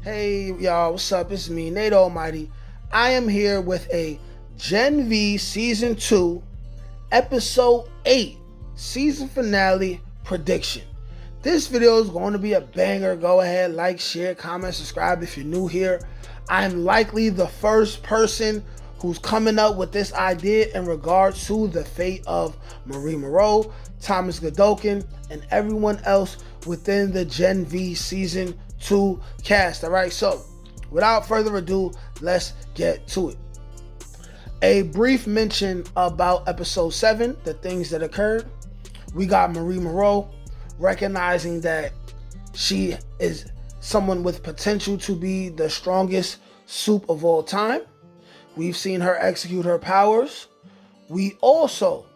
Hey y'all, what's up? It's me, Nate Almighty. I am here with a Gen V Season 2, Episode 8, Season Finale prediction. This video is going to be a banger. Go ahead, like, share, comment, subscribe if you're new here. I'm likely the first person who's coming up with this idea in regards to the fate of Marie Moreau, Thomas Godolkin, and everyone else within the Gen V Season 2 cast. Alright, so without further ado, let's get to it. A brief mention about episode 7, the things that occurred. We got Marie Moreau recognizing that she is someone with potential to be the strongest soup of all time. We've seen her execute her powers. We also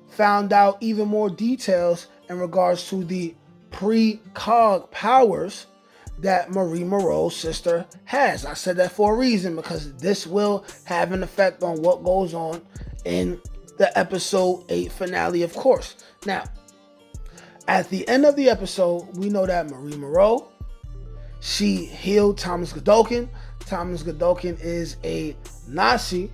found out even more details in regards to the precog powers that Marie Moreau's sister has. I said that for a reason, because this will have an effect on what goes on in the episode 8 finale, of course. Now, at the end of the episode, we know that Marie Moreau, she healed Thomas Godolkin. Thomas Godolkin is a Nazi,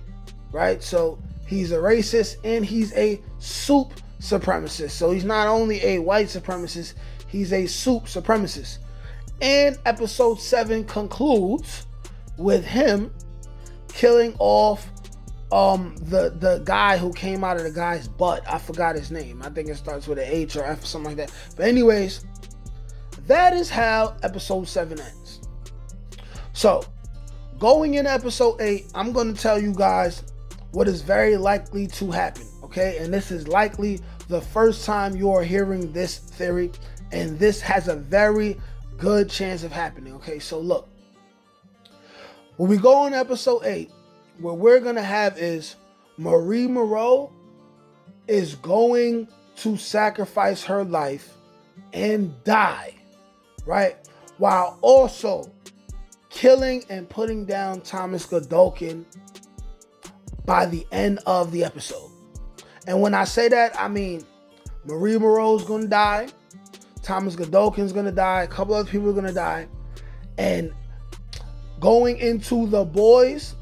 right? So he's a racist and he's a soup supremacist. So he's not only a white supremacist, he's a soup supremacist. And episode 7 concludes with him killing off the guy who came out of the guy's butt. I forgot his name. I think it starts with an H or F or something like that. But anyways, that is how episode 7 ends. So going into episode 8, I'm going to tell you guys what is very likely to happen, okay? And this is likely the first time you are hearing this theory, and this has a very good chance of happening, okay? So look, when we go on episode 8, what we're going to have is Marie Moreau is going to sacrifice her life and die, right? While also killing and putting down Thomas Godolkin by the end of the episode. And when I say that, I mean Marie Moreau's gonna die, Thomas Godolkin's gonna die, a couple other people are gonna die, and going into The Boys,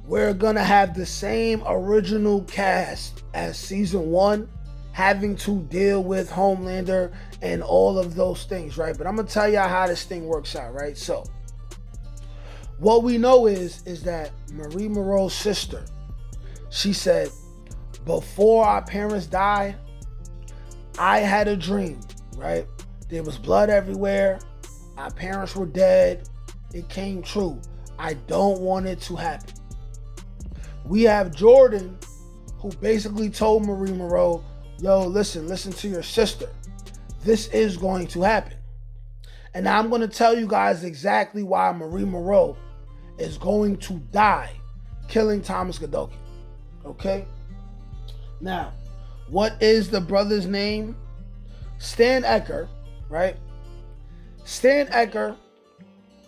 we're gonna have the same original cast as season 1, having to deal with Homelander and all of those things, right? But I'm gonna tell y'all how this thing works out, right? So what we know is that Marie Moreau's sister, she said, before our parents died, I had a dream, right? There was blood everywhere. Our parents were dead. It came true. I don't want it to happen. We have Jordan, who basically told Marie Moreau, yo, listen to your sister. This is going to happen. And now I'm going to tell you guys exactly why Marie Moreau is going to die killing Thomas Godolkin. Okay? Now, what is the brother's name? Stan Ecker, right? Stan Ecker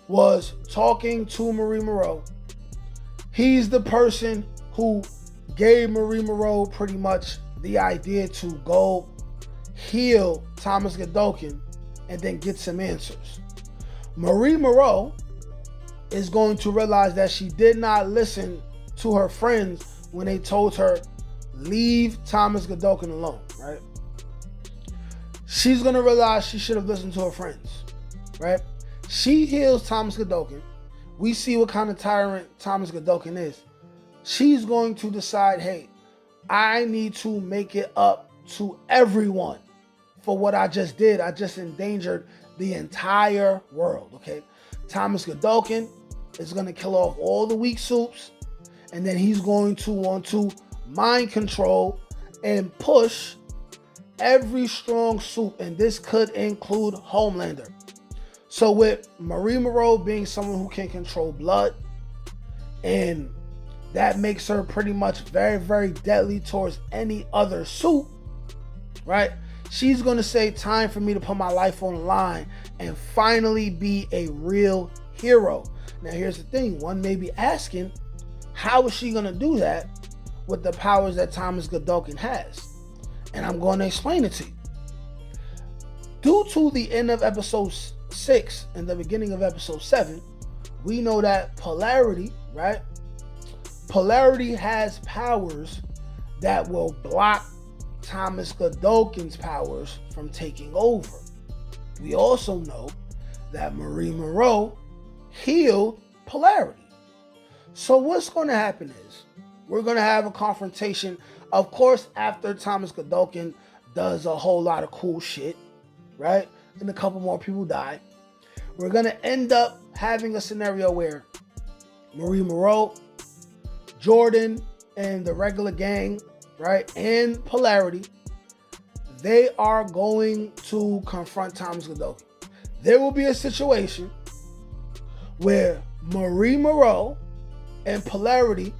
was talking to Marie Moreau. He's the person who gave Marie Moreau pretty much the idea to go heal Thomas Godolkin and then get some answers. Marie Moreau is going to realize that she did not listen to her friends when they told her, leave Thomas Godolkin alone, right? She's going to realize she should have listened to her friends, right? She heals Thomas Godolkin. We see what kind of tyrant Thomas Godolkin is. She's going to decide, hey, I need to make it up to everyone for what I just did. I just endangered the entire world, okay? Thomas Godolkin is going to kill off all the weak soups, and then he's going to want to mind control and push every strong soup, and this could include Homelander. So with Marie Moreau being someone who can control blood, and that makes her pretty much very, very deadly towards any other soup, right? She's going to say, time for me to put my life on the line and finally be a real hero. Now, here's the thing. One may be asking, how is she going to do that with the powers that Thomas Godolkin has? And I'm going to explain it to you. Due to the end of episode 6 and the beginning of episode 7, we know that Polarity, right? Polarity has powers that will block Thomas Godolkin's powers from taking over. We also know that Marie Moreau healed Polarity. So what's going to happen is we're going to have a confrontation, of course, after Thomas Godolkin does a whole lot of cool shit, right? And a couple more people die. We're going to end up having a scenario where Marie Moreau, Jordan, and the regular gang, right, and Polarity, they are going to confront Thomas Godolkin. There will be a situation where Marie Moreau and Polarity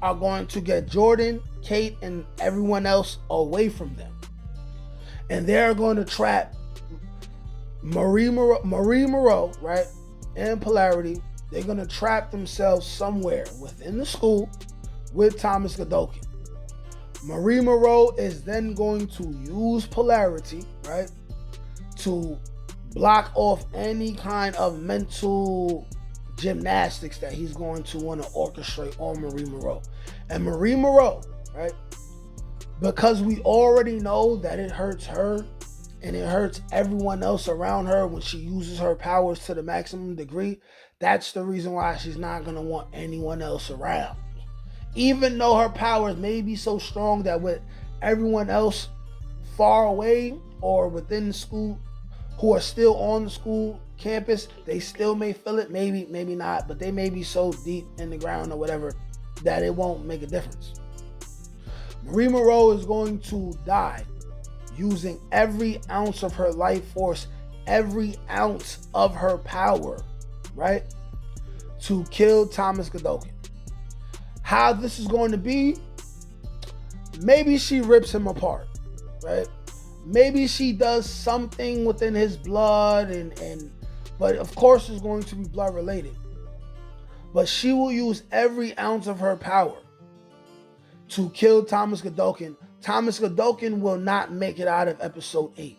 are going to get Jordan, Kate, and everyone else away from them. And they're going to trap Marie Moreau, right, and Polarity. They're going to trap themselves somewhere within the school with Thomas Godolkin. Marie Moreau is then going to use Polarity, right, to block off any kind of mental gymnastics that he's going to want to orchestrate on Marie Moreau. And Marie Moreau, right, because we already know that it hurts her and it hurts everyone else around her when she uses her powers to the maximum degree, that's the reason why she's not going to want anyone else around. Even though her powers may be so strong that with everyone else far away or within the school who are still on the school campus, they still may feel it, maybe not, but they may be so deep in the ground or whatever that it won't make a difference. Marie Moreau is going to die using every ounce of her life force, every ounce of her power, right, to kill Thomas Godolkin. How this is going to be, maybe she rips him apart, right? Maybe she does something within his blood, but of course it's going to be blood related. But she will use every ounce of her power to kill Thomas Godolkin. Thomas Godolkin will not make it out of episode 8.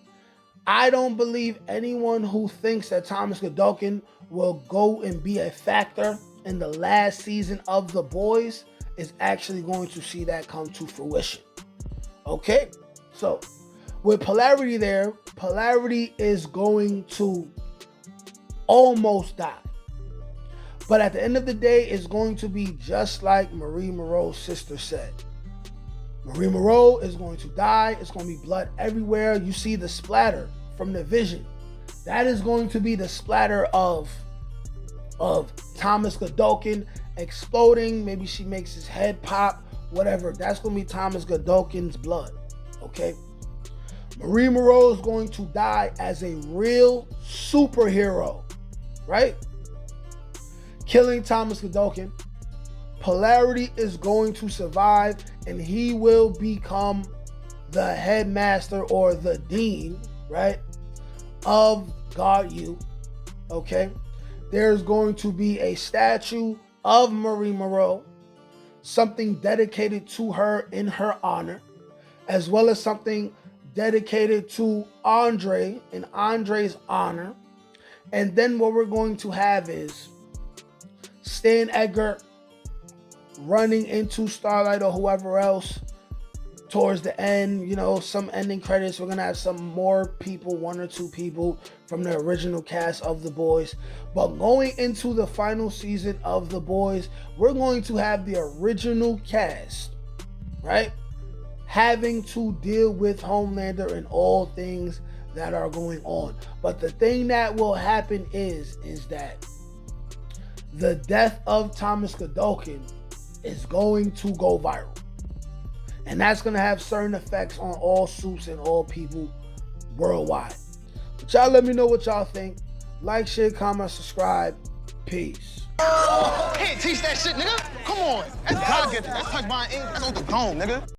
I don't believe anyone who thinks that Thomas Godolkin will go and be a factor in the last season of The Boys is actually going to see that come to fruition. Okay, so with Polarity there, Polarity is going to almost die. But at the end of the day, it's going to be just like Marie Moreau's sister said. Marie Moreau is going to die. It's going to be blood everywhere. You see the splatter from the vision. That is going to be the splatter of Thomas Godolkin exploding. Maybe she makes his head pop, whatever. That's going to be Thomas Godolkin's blood, okay? Marie Moreau is going to die as a real superhero, right? Killing Thomas Godolkin. Polarity is going to survive, and he will become the headmaster or the dean, right, of God U, okay? There's going to be a statue of Marie Moreau, something dedicated to her in her honor, as well as something dedicated to Andre in Andre's honor. And then what we're going to have is Stan Edgar running into Starlight or whoever else towards the end, some ending credits. We're going to have some more people, 1 or 2 people from the original cast of The Boys. But going into the final season of The Boys, we're going to have the original cast, right, having to deal with Homelander and all things that are going on. But the thing that will happen is that the death of Thomas Godolkin is going to go viral. And that's going to have certain effects on all suits and all people worldwide. But y'all let me know what y'all think. Like, share, comment, subscribe. Peace. Can't teach that shit, nigga. Come on. That's God get it. That's touch my ink. That's on the dome, nigga.